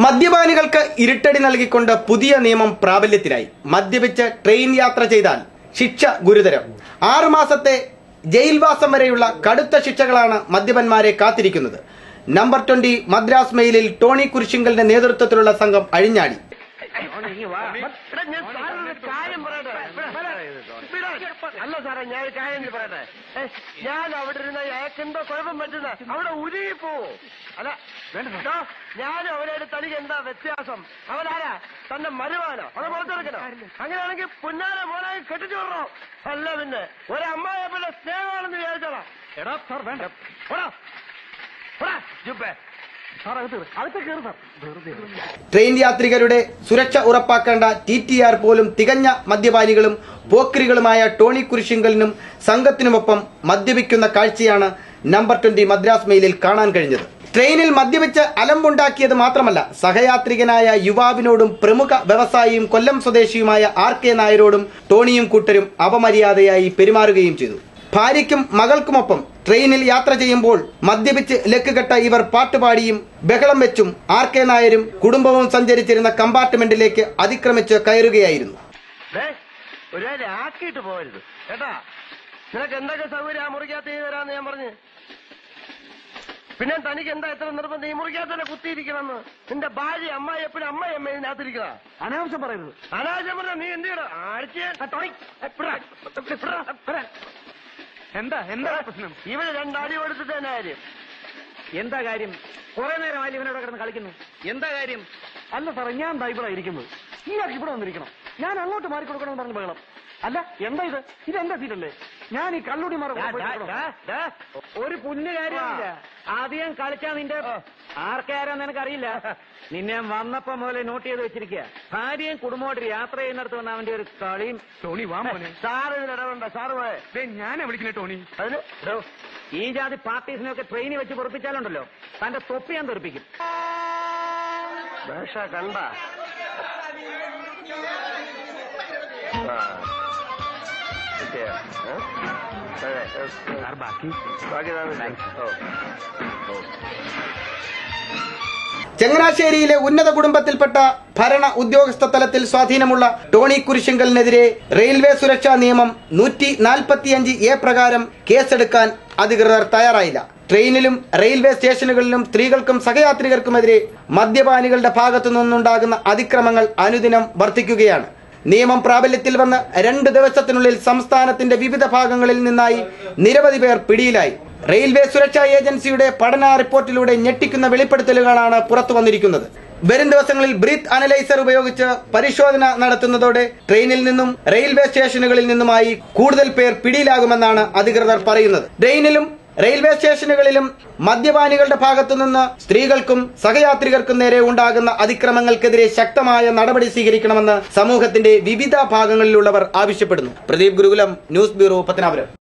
മദ്യപാനികൾക്ക് ഇരുട്ടടി നൽകിക്കൊണ്ട് പുതിയ നിയമം പ്രാബല്യത്തിലായി. മദ്യപിച്ച് ട്രെയിൻ യാത്ര ചെയ്താൽ ശിക്ഷ ഗുരുതരം. 6 മാസത്തെ ജയിൽവാസം വരെയുള്ള കടുത്ത ശിക്ഷകളാണ് മദ്യപന്മാരെ കാത്തിരിക്കുന്നത്. നമ്പർ 20 മദ്രാസ് മെയിലിൽ ടോണി കുരിശിങ്കലിന്റെ നേതൃത്വത്തിലുള്ള സംഘം അഴിഞ്ഞാടി. അല്ല സാറേ, ഞാൻ കാര്യം പറയട്ടെ. ഞാൻ അവിടെ ഇരുന്ന അയാൾക്കെന്തോ കുഴപ്പം പറ്റുന്ന അവിടെ ഉരുകി പോവോ? അല്ല വേണ്ടോ, ഞാനും അവനായിട്ട് തനിക്ക് എന്താ വ്യത്യാസം? അവനാരാ? തന്റെ മരുവാനോ? അത് പുറത്തെടുക്കണോ? അങ്ങനെയാണെങ്കിൽ പുന്നാര മോനായി കെട്ടിച്ചു വിടണോ? അല്ല പിന്നെ ഒരമ്മയെ പോലെ സ്നേഹമാണെന്ന് വിചാരിച്ചോളാം. എടാ സാർ വേണ്ട, ട്രെയിൻ യാത്രികരുടെ സുരക്ഷ ഉറപ്പാക്കേണ്ട TTR പോലും തികഞ്ഞ മദ്യപാനികളും പോക്രികളുമായ ടോണി കുരിശിങ്കലിനും സംഘത്തിനുമൊപ്പം മദ്യപിക്കുന്ന കാഴ്ചയാണ് നമ്പർ 20 മദ്രാസ് മെയിലിൽ കാണാൻ കഴിഞ്ഞത്. ട്രെയിനിൽ മദ്യപിച്ച് അലമ്പുണ്ടാക്കിയത് മാത്രമല്ല, സഹയാത്രികനായ യുവാവിനോടും പ്രമുഖ വ്യവസായിയും കൊല്ലം സ്വദേശിയുമായ RK നായരോടും ടോണിയും കൂട്ടരും അപമര്യാദയായി പെരുമാറുകയും ചെയ്തു. ഭാര്യയ്ക്കും മകൾക്കുമൊപ്പം ട്രെയിനിൽ യാത്ര ചെയ്യുമ്പോൾ മദ്യപിച്ച് ലക്കുകെട്ട ഇവർ പാട്ടുപാടിയും ബഹളം വെച്ചും RK നായരും കുടുംബവും സഞ്ചരിച്ചിരുന്ന കമ്പാർട്ട്മെന്റിലേക്ക് അതിക്രമിച്ച് കയറുകയായിരുന്നു. ആക്കിയിട്ട് പോകരുത് കേട്ടാ. നിനക്ക് എന്തൊക്കെ സൗകര്യം ആ മുറിക്കകത്ത് ചെയ്തു തരാന്ന് ഞാൻ പറഞ്ഞു. പിന്നെ തനിക്ക് എന്താ എത്ര നിർബന്ധം ഈ മുറിക്കകത്ത് തന്നെ കുത്തിയിരിക്കണമെന്ന്? നിന്റെ ഭാര്യ അമ്മായി എപ്പോഴും അമ്മായി അമ്മ ഇതിനകത്തിരിക്കുക. അനാവശ്യം പറയരുത്. അനാവശ്യം പറഞ്ഞ നീ എന്ത് ചെയ്യണം? എന്താ പ്രശ്നം? ഇവന് 2 അടി കൊടുത്തിട്ട് തന്നെ കാര്യം. എന്താ കാര്യം? കുറെ നേരം ഇവനോട് കിടന്ന് കളിക്കുന്നു. എന്താ കാര്യം? അല്ല സാറേ, ഞാൻ ഇവിടെ ഇരിക്കുന്നത്. ഇയാൾക്ക് ഇവിടെ വന്നിരിക്കണം. ഞാൻ അങ്ങോട്ട് മാറിക്കൊടുക്കണമെന്ന് പറഞ്ഞു ബഹളം. അല്ല എന്താ ഇത്? ഇതെന്താ സീറ്റല്ലേ? ഞാൻ ഈ കള്ളുടി ഒരു പുല്ല് കാര്യമില്ല. ആദ്യം കളിച്ചാ നിന്റെ ആർക്കാരാന്ന് എനിക്കറിയില്ല. നിന്നെ വന്നപ്പോ മുതലേ നോട്ട് ചെയ്ത് വെച്ചിരിക്കുക. ഭാര്യയും കുടുംബമായിട്ട് യാത്ര ചെയ്യുന്നിടത്ത് വന്ന അവന്റെ ഒരു കളിയും. ടോണി വാ മോനെ. സാറ് ഇതിനിടപെടണ്ട. സാറ് പോയെ ഞാനെ വിളിക്കണേ ടോണി. അതിന് ഈ ജാതി പാർട്ടീസിനൊക്കെ ട്രെയിനിൽ വെച്ച് പൊറപ്പിച്ചാലുണ്ടല്ലോ തന്റെ തൊപ്പി ഞാൻ തെറിപ്പിക്കും. വേഷ കണ്ട ചങ്ങനാശ്ശേരിയിലെ ഉന്നത കുടുംബത്തിൽപ്പെട്ട ഭരണ ഉദ്യോഗസ്ഥ തലത്തിൽ സ്വാധീനമുള്ള ടോണി കുരിശിങ്കലിനെതിരെ റെയിൽവേ സുരക്ഷാ നിയമം 145A പ്രകാരം കേസെടുക്കാൻ അധികൃതർ തയ്യാറായില്ല. ട്രെയിനിലും റെയിൽവേ സ്റ്റേഷനുകളിലും സ്ത്രീകൾക്കും സഹയാത്രികർക്കുമെതിരെ മദ്യപാനികളുടെ ഭാഗത്തു നിന്നുണ്ടാകുന്ന അതിക്രമങ്ങൾ അനുദിനം വർദ്ധിക്കുകയാണ്. നിയമം പ്രാബല്യത്തിൽ വന്ന് 2 ദിവസത്തിനുള്ളിൽ സംസ്ഥാനത്തിന്റെ വിവിധ ഭാഗങ്ങളിൽ നിന്നായി നിരവധി പേർ പിടിയിലായി. റെയിൽവേ സുരക്ഷാ ഏജൻസിയുടെ പഠന റിപ്പോർട്ടിലൂടെ ഞെട്ടിക്കുന്ന വെളിപ്പെടുത്തലുകളാണ് പുറത്തു വന്നിരിക്കുന്നത്. വരും ദിവസങ്ങളിൽ ബ്രീത്ത് അനലൈസർ ഉപയോഗിച്ച് പരിശോധന നടത്തുന്നതോടെ ട്രെയിനിൽ നിന്നും റെയിൽവേ സ്റ്റേഷനുകളിൽ നിന്നുമായി കൂടുതൽ പേർ പിടിയിലാകുമെന്നാണ് അധികൃതർ പറയുന്നത്. ട്രെയിനിലും റെയിൽവേ സ്റ്റേഷനുകളിലും മദ്യപാനികളുടെ ഭാഗത്തുനിന്ന് സ്ത്രീകൾക്കും സഹയാത്രികർക്കും നേരെ ഉണ്ടാകുന്ന അതിക്രമങ്ങൾക്കെതിരെ ശക്തമായ നടപടി സ്വീകരിക്കണമെന്ന് സമൂഹത്തിന്റെ വിവിധ ഭാഗങ്ങളിലുള്ളവർ ആവശ്യപ്പെടുന്നു. പ്രദീപ് ഗുരുകുലം, ന്യൂസ് ബ്യൂറോ, പത്തനാപുരം.